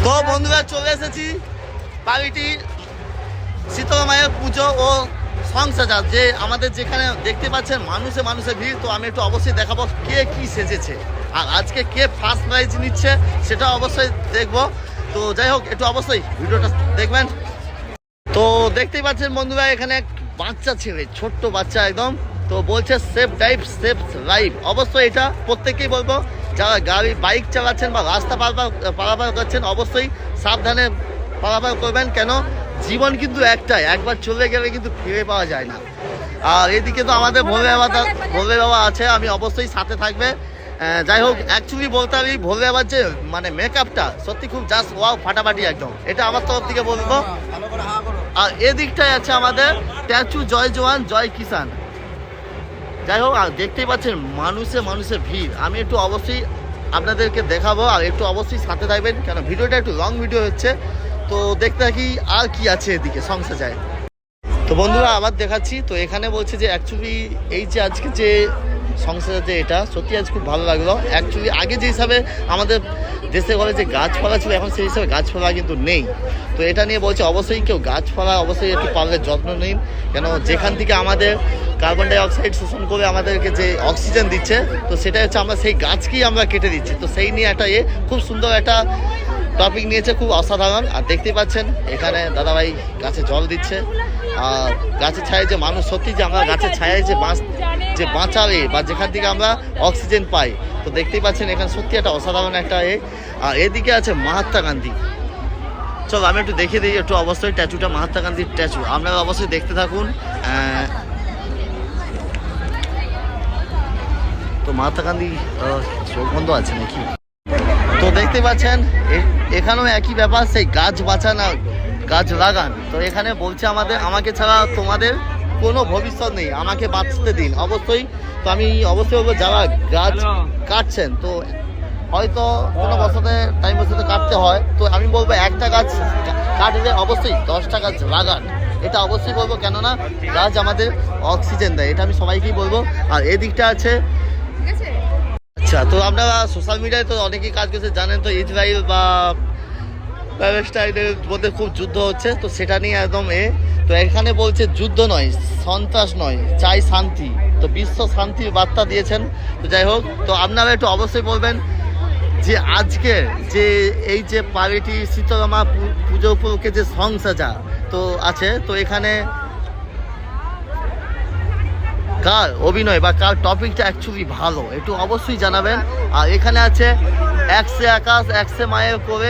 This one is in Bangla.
তো বন্ধুরা চলে এসেছি পাড়িটি শীতলা মায়ের পুজো ও সংসার যে আমাদের যেখানে দেখতে পাচ্ছেন মানুষের ভিড়। তো আমি একটু অবশ্যই দেখাবো কে কি সেজেছে আর আজকে কে ফার্স্ট প্রাইজ নিচ্ছে সেটা অবশ্যই দেখবো। তো যাই হোক একটু অবশ্যই ভিডিওটা দেখবেন। তো দেখতেই পাচ্ছেন বন্ধুরা এখানে এক বাচ্চা ছেলে, ছোট্ট বাচ্চা একদম। তো বলছে সেফ ড্রাইভ সেফ লাইফ। অবশ্যই এটা প্রত্যেকেই বলবো, যারা গাড়ি বাইক চালাচ্ছেন বা রাস্তা পারাপার করছেন অবশ্যই সাবধানে পারাপার করবেন, কেন জীবন কিন্তু একটাই, একবার চলে গেলে কিন্তু ফিরে পাওয়া যায় না। আর এদিকে তো আমাদের ভোলে বাবা আছে, আমি অবশ্যই সাথে থাকবে। যাই হোক অ্যাকচুয়ালি বলতে আমি ভোলে বাবার যে মানে মেকআপটা সত্যি খুব জাস্ট ওয়াও, ফাটাফাটি একদম, এটা আমার তরফ থেকে বলবো। আর এদিকটায় আছে আমাদের স্ট্যাচু জয় জওয়ান জয় কিষান। যাই হোক আর দেখতেই পাচ্ছেন মানুষের ভিড়। আমি একটু অবশ্যই আপনাদেরকে দেখাবো আর একটু অবশ্যই সাথে থাকবেন, কেন ভিডিওটা একটু লং ভিডিও হচ্ছে। তো দেখতে থাকি আর কি আছে এদিকে সংসার যায়। তো বন্ধুরা আবার দেখাচ্ছি। তো এখানে বলছে যে অ্যাকচুয়ালি এই যে আজকে যে সংসার যে এটা সত্যি আজ খুব ভালো লাগলো। অ্যাকচুয়ালি আগে যে হিসাবে আমাদের দেশে বলে যে গাছপালা ছিল, এখন সেই হিসাবে গাছপালা কিন্তু নেই। তো এটা নিয়ে বলছে অবশ্যই কেউ গাছপালা অবশ্যই একটু পারলে যত্ন নিন, কেন যেখান থেকে আমাদের কার্বন ডাই অক্সাইড শোষণ করে আমাদেরকে যে অক্সিজেন দিচ্ছে, তো সেটা হচ্ছে আমরা সেই গাছকেই আমরা কেটে দিচ্ছি। তো সেই নিয়ে একটা খুব সুন্দর একটা টপিক নিয়েছে, খুব অসাধারণ। আর দেখতেই পাচ্ছেন এখানে দাদাভাই গাছে জল দিচ্ছে। আর গাছের ছায়ায় যে মানুষ, সত্যি যে আমরা গাছের ছায়ায় যে বাঁচাবে বা যেখান থেকে আমরা অক্সিজেন পাই, তো দেখতেই পাচ্ছেন এখানে সত্যি একটা অসাধারণ একটা আর এদিকে আছে মহাত্মা গান্ধী। চলো আমি একটু দেখিয়ে দিই একটু অবশ্যই স্ট্যাচুটা, মহাত্মা গান্ধীর স্ট্যাচু, আপনারা অবশ্যই দেখতে থাকুন। তো মহাত্মা গান্ধী চোখ বন্ধ আছে নাকি? তো দেখতে পাচ্ছেন এখানেও একই ব্যাপার, সেই গাছ বাঁচানো গাছ লাগান। তো এখানে বলছে আমাকে ছাড়া তোমাদের কোনো ভবিষ্যৎ নেই, আমাকে বাঁচতে দিন অবশ্যই। তো আমি অবশ্যই বলবো যারা গাছ কাটছেন, তো হয়তো কোনো বছরে কাটতে হয়, তো আমি বলবো একটা গাছ কাটলে অবশ্যই 10টা গাছ লাগান, এটা অবশ্যই বলবো। কেননা গাছ আমাদের অক্সিজেন দেয়, এটা আমি সবাইকেই বলবো। আর এদিকটা আছে আচ্ছা, তো আপনারা সোশ্যাল মিডিয়ায় তো অনেকেই কাজ করছে জানেন, তো ইসরায়েল বা প্যালেস্টাইনের মধ্যে খুব যুদ্ধ হচ্ছে, তো সেটা নিয়ে একদম তো এখানে বলছে যুদ্ধ নয়, সন্ত্রাস নয়, চাই শান্তি। তো বিশ্ব শান্তির বার্তা দিয়েছেন। তো যাই হোক, তো আপনারা একটু অবশ্যই বলবেন যে আজকে যে এই যে পার্বতী শীতলা মা পুজো উপলক্ষে যে সং সাজা তো আছে, তো এখানে কার অভিনয় বা কার টপিকটা অ্যাকচুয়ালি ভালো একটু অবশ্যই জানাবেন। আর এখানে আছে 100 আকাশ 100 মায়ের করে